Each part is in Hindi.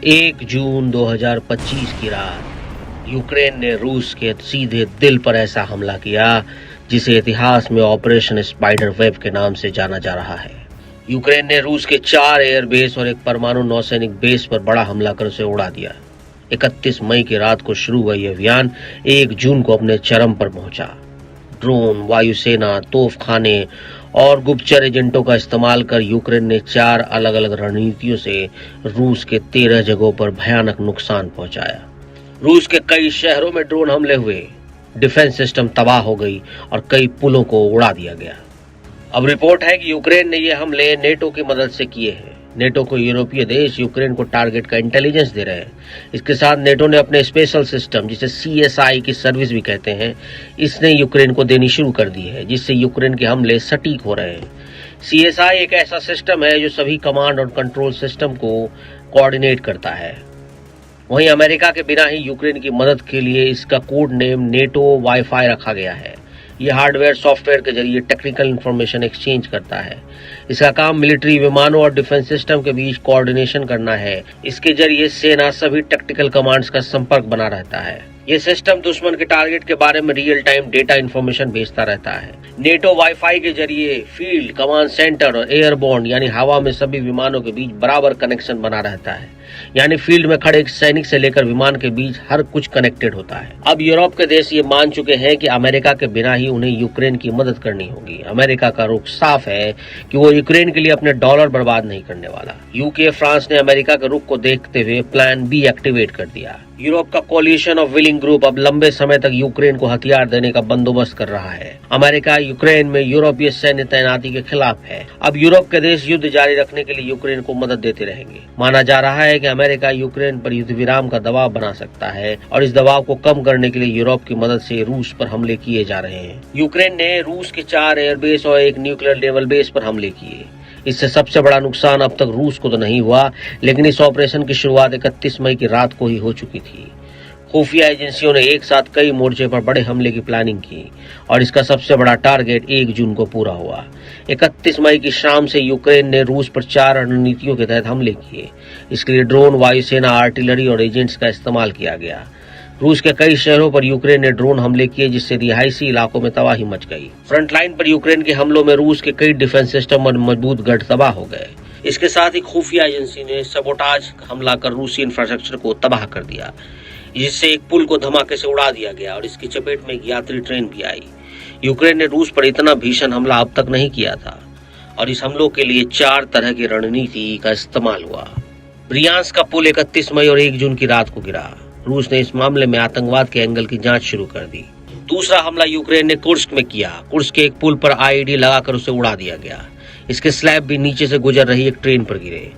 1 जून 2025 की रात यूक्रेन ने रूस के सीधे दिल पर ऐसा हमला किया जिसे इतिहास में ऑपरेशन स्पाइडर वेब के नाम से जाना जा रहा है। यूक्रेन ने रूस के 4 एयरबेस और एक परमाणु नौसैनिक बेस पर बड़ा हमला कर उसे उड़ा दिया। 31 मई की रात को शुरू हुआ यह अभियान 1 जून को अपने चरम पर पहुंचा। ड्रोन, वायुसेना, तोपखाने और गुप्तचर एजेंटों का इस्तेमाल कर यूक्रेन ने 4 अलग अलग रणनीतियों से रूस के 13 जगहों पर भयानक नुकसान पहुंचाया। रूस के कई शहरों में ड्रोन हमले हुए, डिफेंस सिस्टम तबाह हो गई और कई पुलों को उड़ा दिया गया। अब रिपोर्ट है कि यूक्रेन ने ये हमले नेटो की मदद से किए हैं। नेटो को यूरोपीय देश यूक्रेन को टारगेट का इंटेलिजेंस दे रहे हैं। इसके साथ नेटो ने अपने स्पेशल सिस्टम, जिसे CSI की सर्विस भी कहते हैं, इसने यूक्रेन को देनी शुरू कर दी है, जिससे यूक्रेन के हमले सटीक हो रहे हैं। CSI एक ऐसा सिस्टम है जो सभी कमांड और कंट्रोल सिस्टम को कोऑर्डिनेट करता है। वहीं अमेरिका के बिना ही यूक्रेन की मदद के लिए इसका कोड नेम नेटो वाईफाई रखा गया है। यह हार्डवेयर सॉफ्टवेयर के जरिए टेक्निकल इंफॉर्मेशन एक्सचेंज करता है। इसका काम मिलिट्री विमानों और डिफेंस सिस्टम के बीच कोऑर्डिनेशन करना है। इसके जरिए सेना सभी टेक्निकल कमांड्स का संपर्क बना रहता है। यह सिस्टम दुश्मन के टारगेट के बारे में रियल टाइम डेटा इंफॉर्मेशन भेजता रहता है। नेटो वाईफाई के जरिए फील्ड, कमांड सेंटर और एयरबोर्न यानी हवा में सभी विमानों के बीच बराबर कनेक्शन बना रहता है। यानी फील्ड में खड़े एक सैनिक से लेकर विमान के बीच हर कुछ कनेक्टेड होता है। अब यूरोप के देश ये मान चुके हैं कि अमेरिका के बिना ही उन्हें यूक्रेन की मदद करनी होगी। अमेरिका का रुख साफ है कि वो यूक्रेन के लिए अपने डॉलर बर्बाद नहीं करने वाला। यूके, फ्रांस ने अमेरिका के रुख को देखते हुए प्लान बी एक्टिवेट कर दिया। यूरोप का कोलिशन ऑफ विलिंग ग्रुप अब लंबे समय तक यूक्रेन को हथियार देने का बंदोबस्त कर रहा है। अमेरिका यूक्रेन में यूरोपीय सैन्य तैनाती के खिलाफ है। अब यूरोप के देश युद्ध जारी रखने के लिए यूक्रेन को मदद देते रहेंगे। माना जा रहा है कि अमेरिका यूक्रेन पर युद्ध विराम का दबाव बना सकता है और इस दबाव को कम करने के लिए यूरोप की मदद से रूस पर हमले किए जा रहे हैं। यूक्रेन ने रूस के 4 एयरबेस और एक न्यूक्लियर नेवल बेस पर हमले किए। इससे सबसे बड़ा नुकसान अब तक रूस को तो नहीं हुआ, लेकिन इस ऑपरेशन की शुरुआत 31 मई की रात को ही हो चुकी थी। खुफिया एजेंसियों ने एक साथ कई मोर्चे पर बड़े हमले की प्लानिंग की और इसका सबसे बड़ा टारगेट 1 जून को पूरा हुआ। 31 मई की शाम से यूक्रेन ने रूस पर 4 रणनीतियों के तहत हमले किए। इसके लिए ड्रोन, वायुसेना, आर्टिलरी और एजेंट्स का इस्तेमाल किया गया। रूस के कई शहरों पर यूक्रेन ने ड्रोन हमले किए, जिससे रिहायशी इलाकों में तबाही मच गई। फ्रंटलाइन पर यूक्रेन के हमलों में रूस के कई डिफेंस सिस्टम और मजबूत गढ़ तबाह हो गए। इसके साथ ही खुफिया एजेंसी ने सबोटाज हमला कर रूसी इंफ्रास्ट्रक्चर को तबाह कर दिया, जिससे एक पुल को धमाके से उड़ा दिया गया और इसकी चपेट में एक यात्री ट्रेन भी आई। यूक्रेन ने रूस पर इतना भीषण हमला अब तक नहीं किया था और इस हमलों के लिए 4 तरह की रणनीति का इस्तेमाल हुआ। ब्रियांस्क का पुल 31 मई और 1 जून की रात को गिरा। रूस ने इस मामले में आतंकवाद के एंगल की जांच शुरू कर दी। दूसरा हमला यूक्रेन ने कुर्स्क में किया। कुर्स्क के एक पुल पर IED लगाकर उसे उड़ा दिया गया। इसके स्लैब भी नीचे से गुजर रही एक ट्रेन पर गिरे।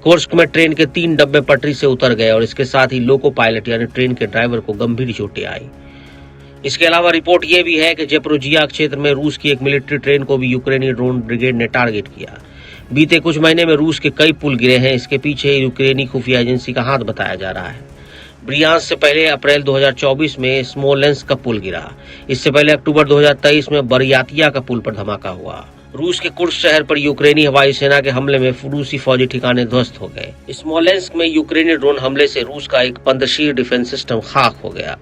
कुर्स्क में ट्रेन के 3 डब्बे पटरी से उतर गए और इसके साथ ही लोको पायलट यानी ट्रेन के ड्राइवर को गंभीर चोटें आई। इसके अलावा रिपोर्ट ये भी है कि जेप्रोजिया क्षेत्र में रूस की एक मिलिट्री ट्रेन को भी यूक्रेनी ड्रोन ब्रिगेड ने टारगेट किया। बीते कुछ महीने में रूस के कई पुल गिरे हैं। इसके पीछे यूक्रेनी खुफिया एजेंसी का हाथ बताया जा रहा है। ब्रियांस्क से पहले अप्रैल 2024 में स्मोलेंस्क का पुल गिरा। इससे पहले अक्टूबर 2023 में बरियातिया का पुल पर धमाका हुआ। रूस के कुर्स्क शहर पर यूक्रेनी हवाई सेना के हमले में रूसी फौजी ठिकाने ध्वस्त हो गए। स्मोलेंस्क में यूक्रेनी ड्रोन हमले से रूस का एक पंद्रशीर डिफेंस सिस्टम खाक हो गया।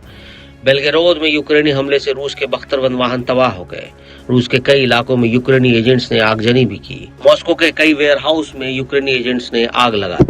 बेल्गोरोद में यूक्रेनी हमले से रूस के बख्तरबंद वाहन तबाह हो गए। रूस के कई इलाकों में यूक्रेनी एजेंट्स ने आगजनी भी की। मॉस्को के कई वेयर हाउस में यूक्रेनी एजेंट्स ने आग लगा दी।